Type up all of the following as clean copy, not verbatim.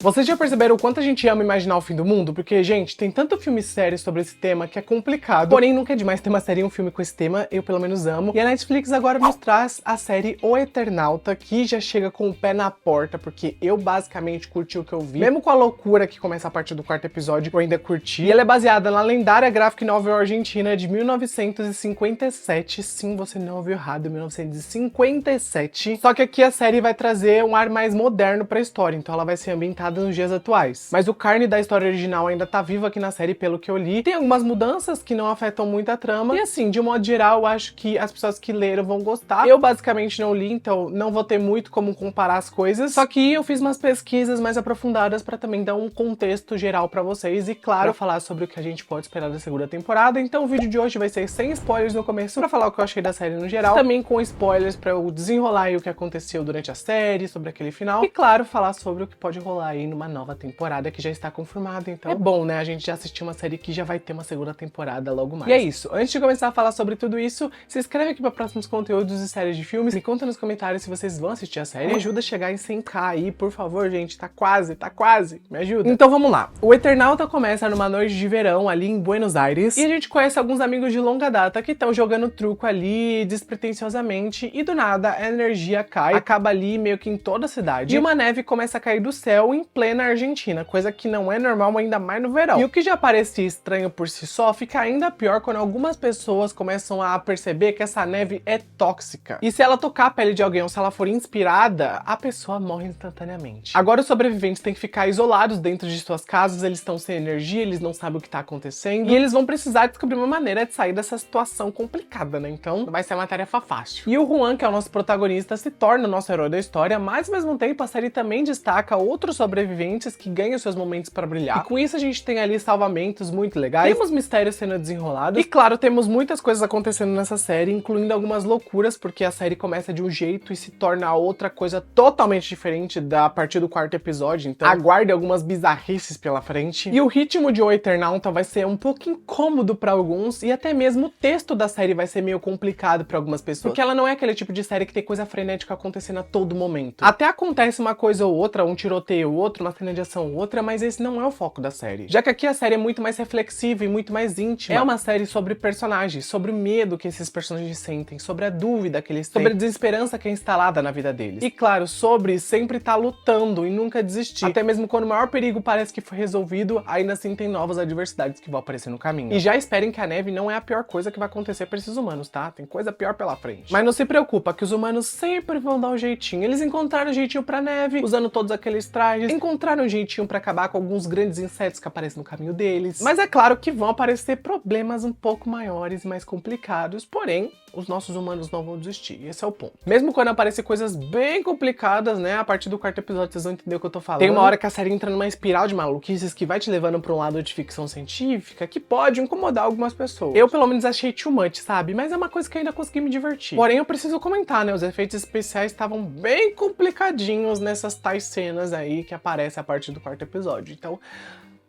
Vocês já perceberam o quanto a gente ama imaginar o fim do mundo? Porque, gente, tem tanto filme e série sobre esse tema que é complicado. Porém, nunca é demais ter uma série e um filme com esse tema, eu pelo menos amo. E a Netflix agora nos traz a série O Eternauta, que já chega com o pé na porta, porque eu basicamente curti o que eu vi. Mesmo com a loucura que começa a partir do quarto episódio, eu ainda curti. E ela é baseada na lendária graphic novel argentina de 1957. Sim, você não ouviu errado, 1957. Só que aqui a série vai trazer um ar mais moderno pra história, então ela vai ser ambientada nos dias atuais. Mas o cerne da história original ainda tá vivo aqui na série, pelo que eu li. Tem algumas mudanças que não afetam muito a trama. E assim, de um modo geral, eu acho que as pessoas que leram vão gostar. Eu basicamente não li, então não vou ter muito como comparar as coisas. Só que eu fiz umas pesquisas mais aprofundadas pra também dar um contexto geral pra vocês. E claro, falar sobre o que a gente pode esperar da segunda temporada. Então o vídeo de hoje vai ser sem spoilers no começo, pra falar o que eu achei da série no geral. Também com spoilers pra eu desenrolar aí o que aconteceu durante a série, sobre aquele final. E claro, falar sobre o que pode rolar aí numa nova temporada que já está confirmada, então é bom, né? A gente já assistiu uma série que já vai ter uma segunda temporada logo mais. E é isso. Antes de começar a falar sobre tudo isso, se inscreve aqui para próximos conteúdos e séries de filmes. Me conta nos comentários se vocês vão assistir a série. Me ajuda a chegar em 100k aí, por favor, gente. Tá quase. Me ajuda. Então vamos lá. O Eternauta começa numa noite de verão ali em Buenos Aires e a gente conhece alguns amigos de longa data que estão jogando truco ali despretensiosamente e do nada a energia cai, acaba ali meio que em toda a cidade e uma neve começa a cair do céu em plena Argentina, coisa que não é normal ainda mais no verão. E o que já parecia estranho por si só, fica ainda pior quando algumas pessoas começam a perceber que essa neve é tóxica. E se ela tocar a pele de alguém ou se ela for inspirada, a pessoa morre instantaneamente. Agora os sobreviventes têm que ficar isolados dentro de suas casas, eles estão sem energia, eles não sabem o que tá acontecendo, e eles vão precisar descobrir uma maneira de sair dessa situação complicada, né? Então vai ser uma tarefa fácil. E o Juan, que é o nosso protagonista, se torna o nosso herói da história, mas ao mesmo tempo a série também destaca outros sobreviventes que ganham seus momentos pra brilhar. E com isso a gente tem ali salvamentos muito legais, temos mistérios sendo desenrolados, e claro, temos muitas coisas acontecendo nessa série, incluindo algumas loucuras, porque a série começa de um jeito e se torna outra coisa totalmente diferente a partir do quarto episódio, então aguarde algumas bizarrices pela frente. E o ritmo de O Eternauta vai ser um pouco incômodo pra alguns, e até mesmo o texto da série vai ser meio complicado pra algumas pessoas, porque ela não é aquele tipo de série que tem coisa frenética acontecendo a todo momento. Até acontece uma coisa ou outra, um tiroteio ou outro, uma cena de ação ou outra, mas esse não é o foco da série. Já que aqui a série é muito mais reflexiva e muito mais íntima. É uma série sobre personagens, sobre o medo que esses personagens sentem, sobre a dúvida que eles têm, sobre a desesperança que é instalada na vida deles. E claro, sobre sempre estar lutando e nunca desistir. Até mesmo quando o maior perigo parece que foi resolvido, ainda assim tem novas adversidades que vão aparecer no caminho. E já esperem que a neve não é a pior coisa que vai acontecer pra esses humanos, tá? Tem coisa pior pela frente. Mas não se preocupa, que os humanos sempre vão dar um jeitinho. Eles encontraram um jeitinho pra neve, usando todos aqueles trajes, encontraram um jeitinho pra acabar com alguns grandes insetos que aparecem no caminho deles. Mas é claro que vão aparecer problemas um pouco maiores, mais complicados, porém, os nossos humanos não vão desistir, esse é o ponto. Mesmo quando aparecem coisas bem complicadas, né, a partir do quarto episódio vocês vão entender o que eu tô falando. Tem uma hora que a série entra numa espiral de maluquices que vai te levando pra um lado de ficção científica que pode incomodar algumas pessoas. Eu, pelo menos, achei too much, sabe? Mas é uma coisa que ainda consegui me divertir. Porém, eu preciso comentar, né, os efeitos especiais estavam bem complicadinhos nessas tais cenas aí que aparecem a partir do quarto episódio. Então,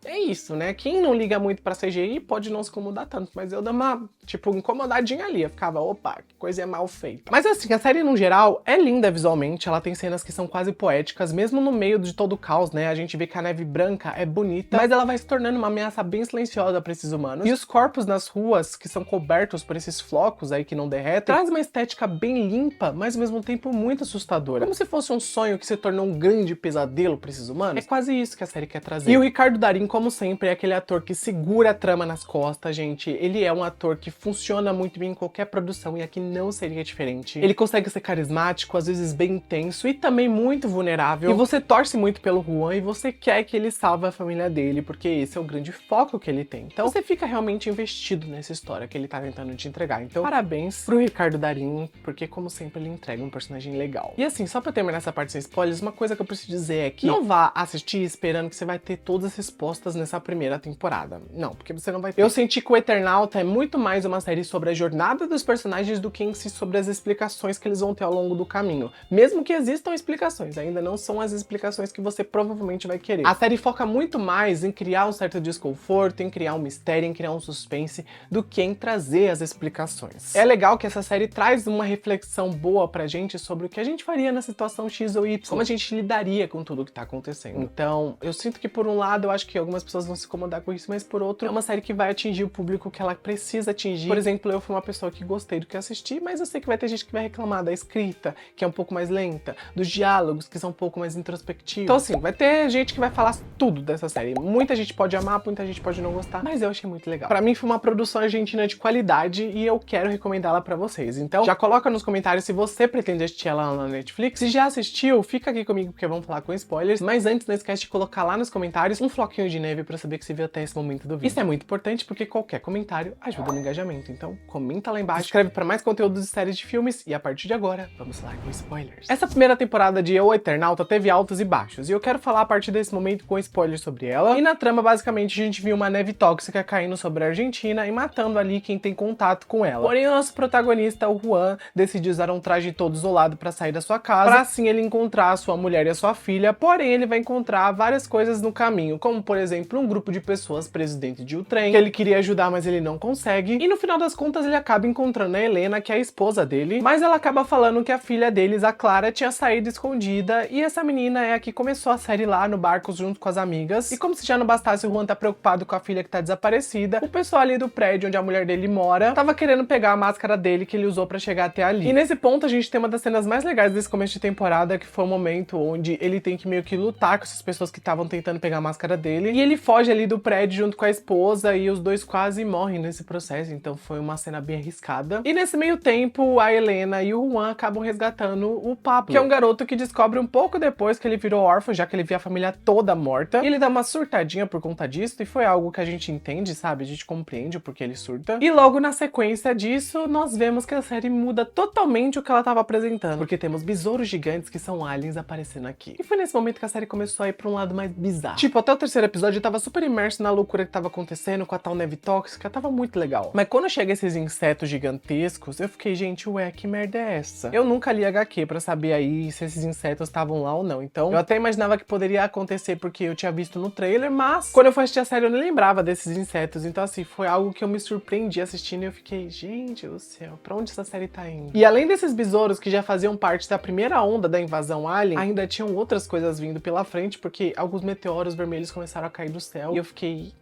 é isso, né? Quem não liga muito pra CGI pode não se incomodar tanto, mas eu dei uma, tipo, incomodadinha ali. Eu ficava, opa, que coisa mal feita. Mas assim, a série no geral é linda visualmente, ela tem cenas que são quase poéticas, mesmo no meio de todo o caos, né? A gente vê que a neve branca é bonita, mas ela vai se tornando uma ameaça bem silenciosa pra esses humanos. E os corpos nas ruas, que são cobertos por esses flocos aí que não derretem, traz uma estética bem limpa, mas ao mesmo tempo muito assustadora. Como se fosse um sonho que se tornou um grande pesadelo pra esses humanos. É quase isso que a série quer trazer. E o Ricardo Darín, como sempre, é aquele ator que segura a trama nas costas, gente. Ele é um ator que funciona muito bem em qualquer produção e aqui não seria diferente. Ele consegue ser carismático, às vezes bem intenso e também muito vulnerável. E você torce muito pelo Juan e você quer que ele salve a família dele, porque esse é o grande foco que ele tem. Então você fica realmente investido nessa história que ele tá tentando te entregar. Então parabéns pro Ricardo Darín, porque como sempre ele entrega um personagem legal. E assim, só pra terminar essa parte sem spoilers, uma coisa que eu preciso dizer é que não vá assistir esperando que você vai ter todas as respostas respostas nessa primeira temporada. Não, porque você não vai ter. Eu senti que o Eternauta é muito mais uma série sobre a jornada dos personagens do que em si sobre as explicações que eles vão ter ao longo do caminho. Mesmo que existam explicações, ainda não são as explicações que você provavelmente vai querer. A série foca muito mais em criar um certo desconforto, em criar um mistério, em criar um suspense, do que em trazer as explicações. É legal que essa série traz uma reflexão boa pra gente sobre o que a gente faria na situação X ou Y, como a gente lidaria com tudo que tá acontecendo. Então, eu sinto que por um lado, eu acho que algumas pessoas vão se incomodar com isso, mas por outro, é uma série que vai atingir o público que ela precisa atingir. Por exemplo, eu fui uma pessoa que gostei do que assisti, mas eu sei que vai ter gente que vai reclamar da escrita, que é um pouco mais lenta, dos diálogos, que são um pouco mais introspectivos. Então assim, vai ter gente que vai falar tudo dessa série. Muita gente pode amar, muita gente pode não gostar, mas eu achei muito legal. Pra mim foi uma produção argentina de qualidade e eu quero recomendá-la pra vocês. Então já coloca nos comentários se você pretende assistir ela lá na Netflix. Se já assistiu, fica aqui comigo porque vamos falar com spoilers. Mas antes, não esquece de colocar lá nos comentários um floquinho de neve pra saber que você viu até esse momento do vídeo. Isso é muito importante porque qualquer comentário ajuda no engajamento. Então comenta lá embaixo, escreve pra mais conteúdos de séries de filmes e a partir de agora, vamos lá com spoilers. Essa primeira temporada de O Eternauta teve altos e baixos e eu quero falar a partir desse momento com spoilers sobre ela. E na trama, basicamente, a gente viu uma neve tóxica caindo sobre a Argentina e matando ali quem tem contato com ela. Porém, o nosso protagonista, o Juan, decide usar um traje todo isolado pra sair da sua casa, pra assim ele encontrar a sua mulher e a sua filha. Porém, ele vai encontrar várias coisas no caminho, como por exemplo, um grupo de pessoas preso dentro de um trem, que ele queria ajudar, mas ele não consegue. E no final das contas, ele acaba encontrando a Helena, que é a esposa dele, mas ela acaba falando que a filha deles, a Clara, tinha saído escondida, e essa menina é a que começou a série lá no barco junto com as amigas. E como se já não bastasse o Juan tá preocupado com a filha que tá desaparecida, o pessoal ali do prédio onde a mulher dele mora tava querendo pegar a máscara dele que ele usou pra chegar até ali. E nesse ponto a gente tem uma das cenas mais legais desse começo de temporada, que foi o momento onde ele tem que meio que lutar com essas pessoas que estavam tentando pegar a máscara dele, e ele foge ali do prédio junto com a esposa, e os dois quase morrem nesse processo, então foi uma cena bem arriscada. E nesse meio tempo, a Helena e o Juan acabam resgatando o Pablo, que é um garoto que descobre um pouco depois que ele virou órfão, já que ele via a família toda morta, e ele dá uma surtadinha por conta disso, e foi algo que a gente entende, sabe? A gente compreende o porquê ele surta. E logo na sequência disso, nós vemos que a série muda totalmente o que ela tava apresentando, porque temos besouros gigantes que são aliens aparecendo aqui. E foi nesse momento que a série começou a ir pra um lado mais bizarro. Tipo, até o terceiro episódio eu tava super imerso na loucura que tava acontecendo com a tal neve tóxica, tava muito legal. Mas quando chega esses insetos gigantescos, eu fiquei, gente, ué, que merda é essa? Eu nunca li HQ pra saber aí se esses insetos estavam lá ou não, então eu até imaginava que poderia acontecer porque eu tinha visto no trailer, mas quando eu fui assistir a série eu nem lembrava desses insetos, então assim, foi algo que eu me surpreendi assistindo e eu fiquei, gente do céu, pra onde essa série tá indo? E além desses besouros que já faziam parte da primeira onda da invasão alien, ainda tinham outras coisas vindo pela frente, porque alguns meteoros vermelhos começaram a cair do céu, e eu fiquei,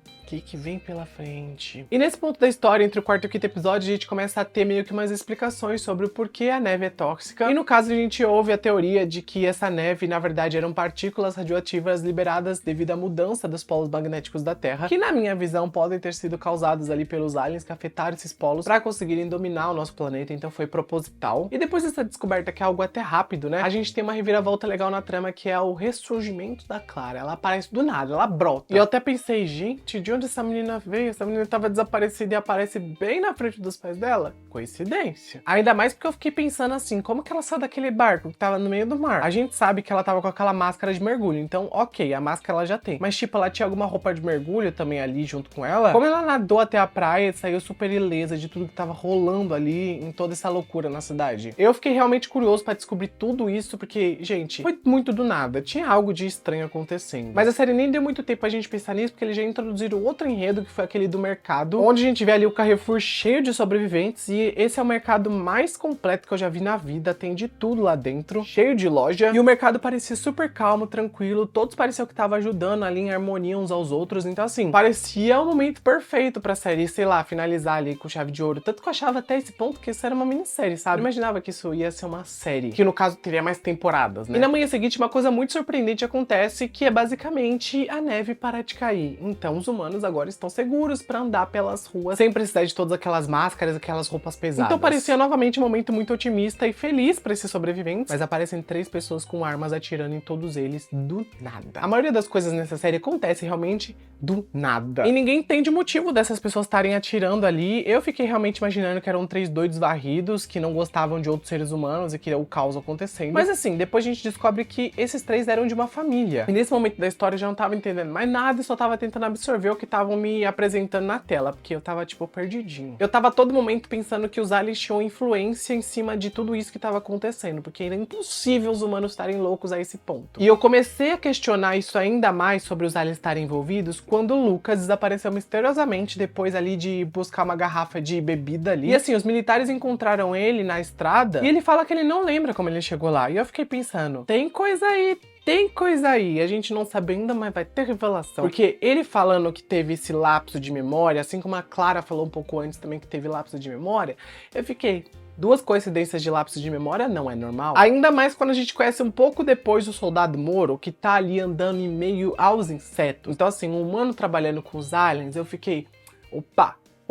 que vem pela frente. E nesse ponto da história, entre o quarto e o quinto episódio, a gente começa a ter meio que umas explicações sobre o porquê a neve é tóxica. E no caso, a gente ouve a teoria de que essa neve, na verdade, eram partículas radioativas liberadas devido à mudança dos polos magnéticos da Terra, que na minha visão podem ter sido causados ali pelos aliens que afetaram esses polos para conseguirem dominar o nosso planeta, então foi proposital. E depois dessa descoberta, que é algo até rápido, né, a gente tem uma reviravolta legal na trama, que é o ressurgimento da Clara. Ela aparece do nada, ela brota. E eu até pensei, gente, de onde essa menina veio? Essa menina tava desaparecida e aparece bem na frente dos pais dela? Coincidência. Ainda mais porque eu fiquei pensando assim, como que ela saiu daquele barco que tava no meio do mar? A gente sabe que ela tava com aquela máscara de mergulho, então ok, a máscara ela já tem. Mas tipo, ela tinha alguma roupa de mergulho também ali junto com ela? Como ela nadou até a praia e saiu super ilesa de tudo que tava rolando ali em toda essa loucura na cidade? Eu fiquei realmente curioso pra descobrir tudo isso, porque, gente, foi muito do nada. Tinha algo de estranho acontecendo. Mas a série nem deu muito tempo pra gente pensar nisso, porque eles já introduziram outro enredo, que foi aquele do mercado, onde a gente vê ali o Carrefour cheio de sobreviventes, e esse é o mercado mais completo que eu já vi na vida, tem de tudo lá dentro, cheio de loja, e o mercado parecia super calmo, tranquilo, todos pareciam que estavam ajudando ali em harmonia uns aos outros, então assim, parecia o momento perfeito pra série, sei lá, finalizar ali com chave de ouro, tanto que eu achava até esse ponto que isso era uma minissérie, sabe? Eu imaginava que isso ia ser uma série, que no caso teria mais temporadas, né? E na manhã seguinte, uma coisa muito surpreendente acontece, que é basicamente a neve parar de cair, então os humanos humanos agora estão seguros pra andar pelas ruas, sem precisar de todas aquelas máscaras, aquelas roupas pesadas. Então parecia novamente um momento muito otimista e feliz pra esses sobreviventes, mas aparecem 3 pessoas com armas atirando em todos eles do nada. A maioria das coisas nessa série acontece realmente do nada. E ninguém entende o motivo dessas pessoas estarem atirando ali. Eu fiquei realmente imaginando que eram 3 doidos varridos que não gostavam de outros seres humanos e que o caos acontecendo. Mas assim, depois a gente descobre que esses 3 eram de uma família. E nesse momento da história eu já não tava entendendo mais nada e só tava tentando absorver o que estavam me apresentando na tela, porque eu tava, tipo, perdidinho. Eu tava a todo momento pensando que os aliens tinham influência em cima de tudo isso que tava acontecendo, porque era impossível os humanos estarem loucos a esse ponto. E eu comecei a questionar isso ainda mais sobre os aliens estarem envolvidos quando o Lucas desapareceu misteriosamente depois ali de buscar uma garrafa de bebida ali. E assim, os militares encontraram ele na estrada e ele fala que ele não lembra como ele chegou lá. E eu fiquei pensando, tem coisa aí. Tem coisa aí, a gente não sabe ainda, mas vai ter revelação. Porque ele falando que teve esse lapso de memória, assim como a Clara falou um pouco antes também que teve lapso de memória, eu fiquei... 2 coincidências de lapso de memória não é normal. Ainda mais quando a gente conhece um pouco depois o soldado Moro, que tá ali andando em meio aos insetos. Então assim, um humano trabalhando com os aliens, eu fiquei...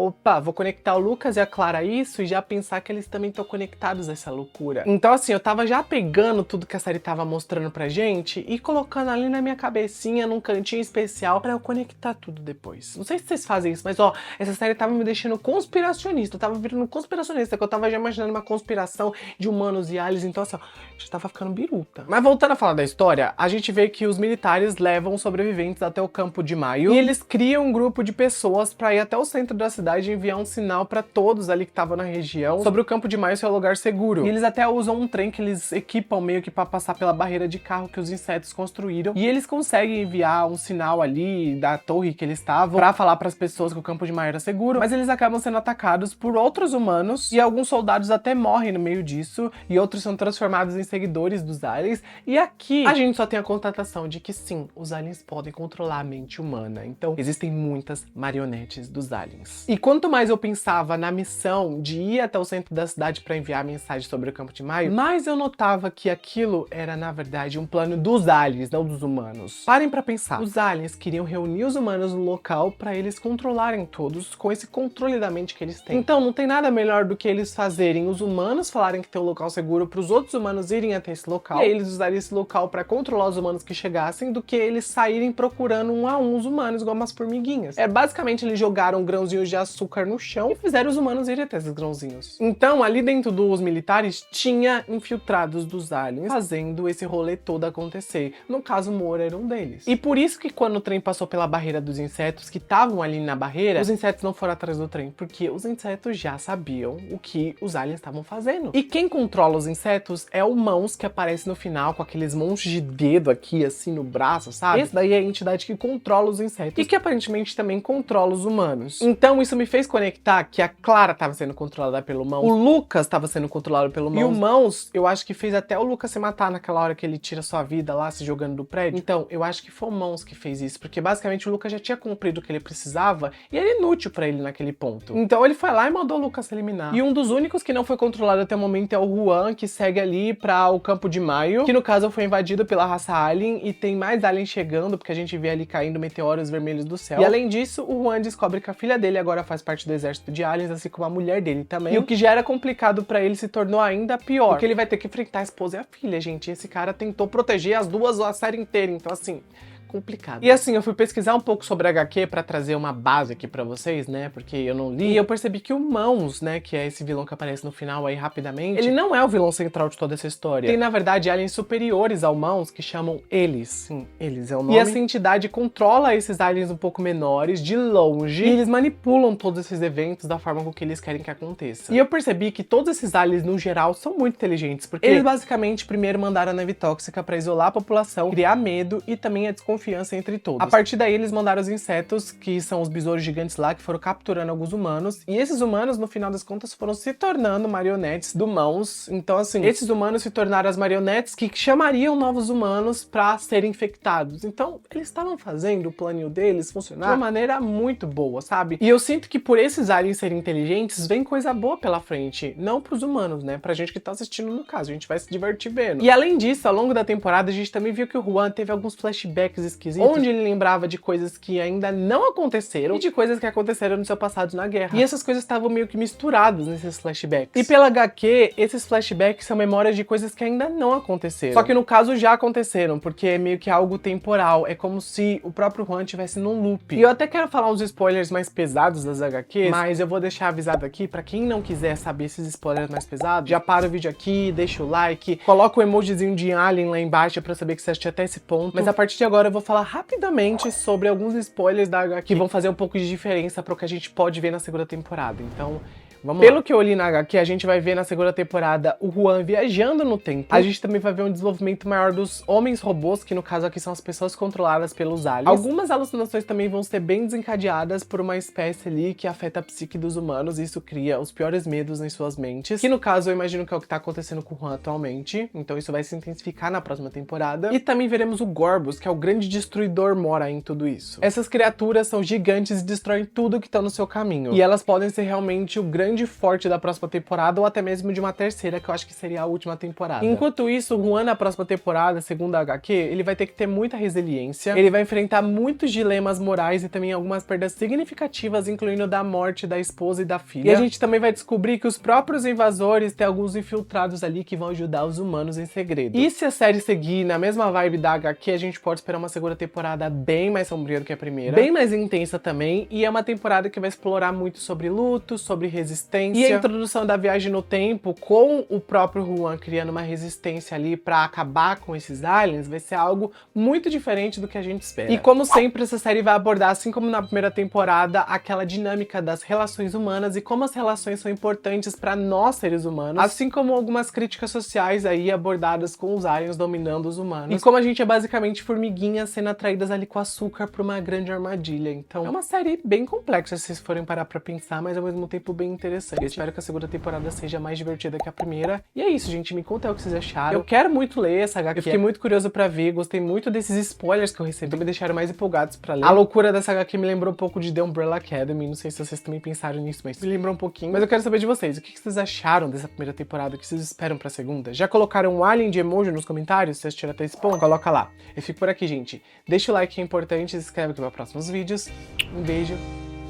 Opa, vou conectar o Lucas e a Clara a isso e já pensar que eles também estão conectados a essa loucura. Então assim, eu tava já pegando tudo que a série tava mostrando pra gente e colocando ali na minha cabecinha, num cantinho especial, pra eu conectar tudo depois. Não sei se vocês fazem isso, mas ó, essa série tava me deixando conspiracionista. Eu tava virando conspiracionista, que eu tava já imaginando uma conspiração de humanos e aliens, então assim, ó, já tava ficando biruta. Mas voltando a falar da história, a gente vê que os militares levam os sobreviventes até o Campo de Maio e eles criam um grupo de pessoas pra ir até o centro da cidade e enviar um sinal pra todos ali que estavam na região sobre o Campo de Maio ser um lugar seguro. E eles até usam um trem que eles equipam meio que pra passar pela barreira de carro que os insetos construíram. E eles conseguem enviar um sinal ali da torre que eles estavam pra falar pras pessoas que o Campo de Maio era seguro, mas eles acabam sendo atacados por outros humanos e alguns soldados até morrem no meio disso e outros são transformados em seguidores dos aliens. E aqui a gente só tem a constatação de que sim, os aliens podem controlar a mente humana. Então existem muitas marionetes dos aliens. E quanto mais eu pensava na missão de ir até o centro da cidade para enviar mensagem sobre o Campo de Maio, mais eu notava que aquilo era, na verdade, um plano dos aliens, não dos humanos. Parem pra pensar. Os aliens queriam reunir os humanos no local para eles controlarem todos com esse controle da mente que eles têm. Então não tem nada melhor do que eles fazerem os humanos falarem que tem um local seguro para os outros humanos irem até esse local. E aí eles usarem esse local para controlar os humanos que chegassem do que eles saírem procurando um a um os humanos igual umas formiguinhas. Basicamente eles jogaram grãozinhos de açúcar no chão e fizeram os humanos irem até esses grãozinhos. Então, ali dentro dos militares, tinha infiltrados dos aliens fazendo esse rolê todo acontecer. No caso, Moro era um deles. E por isso que quando o trem passou pela barreira dos insetos que estavam ali na barreira, os insetos não foram atrás do trem, porque os insetos já sabiam o que os aliens estavam fazendo. E quem controla os insetos é o Mãos, que aparece no final com aqueles montes de dedo aqui, assim, no braço, sabe? Esse daí é a entidade que controla os insetos e que aparentemente também controla os humanos. Então, isso me fez conectar que a Clara estava sendo controlada pelo Mãos, o Lucas estava sendo controlado pelo Mãos, e o Mãos, eu acho que fez até o Lucas se matar naquela hora que ele tira sua vida lá, se jogando do prédio. Então, eu acho que foi o Mãos que fez isso, porque basicamente o Lucas já tinha cumprido o que ele precisava e era inútil pra ele naquele ponto. Então ele foi lá e mandou o Lucas se eliminar. E um dos únicos que não foi controlado até o momento é o Juan, que segue ali pra o Campo de Maio, que no caso foi invadido pela raça alien e tem mais aliens chegando, porque a gente vê ali caindo meteoros vermelhos do céu. E além disso, o Juan descobre que a filha dele agora faz parte do exército de aliens, assim como a mulher dele também. E o que já era complicado pra ele se tornou ainda pior, porque ele vai ter que enfrentar a esposa e a filha, gente. E esse cara tentou proteger as duas a série inteira, então assim... complicado. E assim, eu fui pesquisar um pouco sobre HQ pra trazer uma base aqui pra vocês, né, porque eu não li, e eu percebi que o Mãos, né, que é esse vilão que aparece no final aí rapidamente, ele não é o vilão central de toda essa história. Tem, na verdade, aliens superiores ao Mãos que chamam Eles. Sim, Eles é o nome. E essa entidade controla esses aliens um pouco menores, de longe, e eles manipulam todos esses eventos da forma com que eles querem que aconteça. E eu percebi que todos esses aliens, no geral, são muito inteligentes, porque eles basicamente primeiro mandaram a neve tóxica pra isolar a população, criar medo e também a desconfiança entre todos. A partir daí, eles mandaram os insetos, que são os besouros gigantes lá, que foram capturando alguns humanos, e esses humanos, no final das contas, foram se tornando marionetes do Mãos. Então, assim, esses humanos se tornaram as marionetes que chamariam novos humanos pra serem infectados. Então, eles estavam fazendo o planinho deles funcionar de uma maneira muito boa, sabe? E eu sinto que por esses aliens serem inteligentes, vem coisa boa pela frente. Não pros humanos, né? Pra gente que tá assistindo no caso, a gente vai se divertir vendo. E além disso, ao longo da temporada, a gente também viu que o Juan teve alguns flashbacks esquisitos, onde ele lembrava de coisas que ainda não aconteceram e de coisas que aconteceram no seu passado na guerra. E essas coisas estavam meio que misturadas nesses flashbacks. E pela HQ, esses flashbacks são memórias de coisas que ainda não aconteceram. Só que no caso já aconteceram, porque é meio que algo temporal. É como se o próprio Juan estivesse num loop. E eu até quero falar uns spoilers mais pesados das HQs, mas eu vou deixar avisado aqui, pra quem não quiser saber esses spoilers mais pesados, já para o vídeo aqui, deixa o like, coloca o emojizinho de alien lá embaixo pra saber que você assistiu até esse ponto. Mas a partir de agora eu vou falar rapidamente sobre alguns spoilers da HQ que vão fazer um pouco de diferença pro que a gente pode ver na segunda temporada. Então, vamos lá. Pelo que eu li na HQ, a gente vai ver na segunda temporada o Juan viajando no tempo. A gente também vai ver um desenvolvimento maior dos homens robôs, que no caso aqui são as pessoas controladas pelos aliens. Algumas alucinações também vão ser bem desencadeadas por uma espécie ali que afeta a psique dos humanos, e isso cria os piores medos em suas mentes. Que no caso eu imagino que é o que tá acontecendo com o Juan atualmente, então isso vai se intensificar na próxima temporada. E também veremos o Gorbus, que é o grande destruidor mora em tudo isso. Essas criaturas são gigantes e destroem tudo que tá no seu caminho. E elas podem ser realmente o grande forte da próxima temporada, ou até mesmo de uma terceira, que eu acho que seria a última temporada. Enquanto isso, o Juan na próxima temporada, segundo a HQ, ele vai ter que ter muita resiliência, ele vai enfrentar muitos dilemas morais e também algumas perdas significativas, incluindo da morte da esposa e da filha. E a gente também vai descobrir que os próprios invasores têm alguns infiltrados ali que vão ajudar os humanos em segredo. E se a série seguir na mesma vibe da HQ, a gente pode esperar uma segunda temporada bem mais sombria do que a primeira, bem mais intensa também, e é uma temporada que vai explorar muito sobre luto, sobre resistência, e a introdução da viagem no tempo, com o próprio Juan criando uma resistência ali pra acabar com esses aliens, vai ser algo muito diferente do que a gente espera. E como sempre, essa série vai abordar, assim como na primeira temporada, aquela dinâmica das relações humanas e como as relações são importantes pra nós, seres humanos, assim como algumas críticas sociais aí abordadas com os aliens dominando os humanos. E como a gente é basicamente formiguinhas sendo atraídas ali com açúcar pra uma grande armadilha. Então é uma série bem complexa se vocês forem parar pra pensar, mas ao mesmo tempo bem interessante. Eu espero que a segunda temporada seja mais divertida que a primeira. E é isso, gente. Me conta o que vocês acharam. Eu quero muito ler essa HQ. Eu fiquei muito curioso pra ver. Gostei muito desses spoilers que eu recebi. Me deixaram mais empolgados pra ler. A loucura dessa HQ me lembrou um pouco de The Umbrella Academy. Não sei se vocês também pensaram nisso, mas me lembrou um pouquinho. Mas eu quero saber de vocês. O que vocês acharam dessa primeira temporada? O que vocês esperam pra segunda? Já colocaram um alien de emoji nos comentários? Se vocês assistiram até esse ponto, coloca lá. Eu fico por aqui, gente. Deixa o like que é importante. Se inscreve aqui para próximos vídeos. Um beijo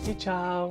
e tchau!